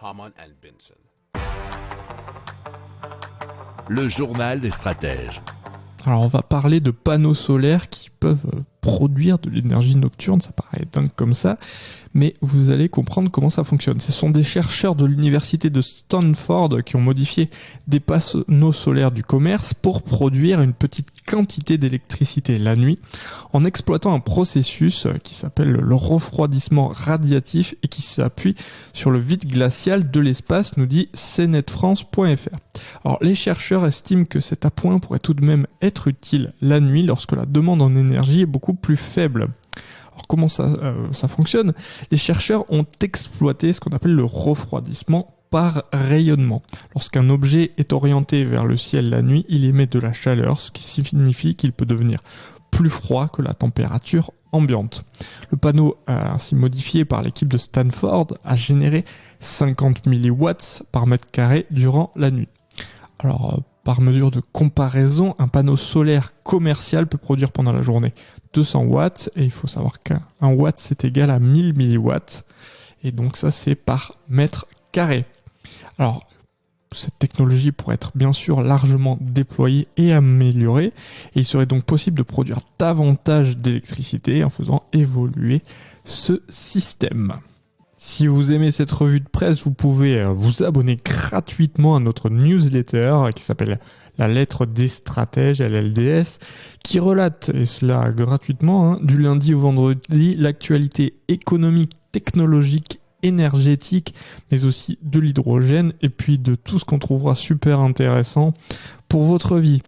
Harman and Benson. Le journal des stratèges. Alors on va parler de panneaux solaires qui peuvent produire de l'énergie nocturne, ça paraît dingue comme ça, mais vous allez comprendre comment ça fonctionne. Ce sont des chercheurs de l'université de Stanford qui ont modifié des panneaux solaires du commerce pour produire une petite quantité d'électricité la nuit en exploitant un processus qui s'appelle le refroidissement radiatif et qui s'appuie sur le vide glacial de l'espace, nous dit cnetfrance.fr. Alors les chercheurs estiment que cet appoint pourrait tout de même être utile la nuit lorsque la demande en énergie est beaucoup plus faible. Alors comment ça fonctionne ? Les chercheurs ont exploité ce qu'on appelle le refroidissement par rayonnement. Lorsqu'un objet est orienté vers le ciel la nuit, il émet de la chaleur, ce qui signifie qu'il peut devenir plus froid que la température ambiante. Le panneau, ainsi modifié par l'équipe de Stanford, a généré 50 milliwatts par mètre carré durant la nuit. Alors, par mesure de comparaison, un panneau solaire commercial peut produire pendant la journée 200 watts, et il faut savoir qu'un watt c'est égal à 1000 milliwatts, et donc ça c'est par mètre carré. Alors, cette technologie pourrait être bien sûr largement déployée et améliorée, et il serait donc possible de produire davantage d'électricité en faisant évoluer ce système. Si vous aimez cette revue de presse, vous pouvez vous abonner gratuitement à notre newsletter qui s'appelle La lettre des stratèges, LLDS, qui relate, et cela gratuitement, du lundi au vendredi, l'actualité économique, technologique, énergétique, mais aussi de l'hydrogène, et puis de tout ce qu'on trouvera super intéressant pour votre vie.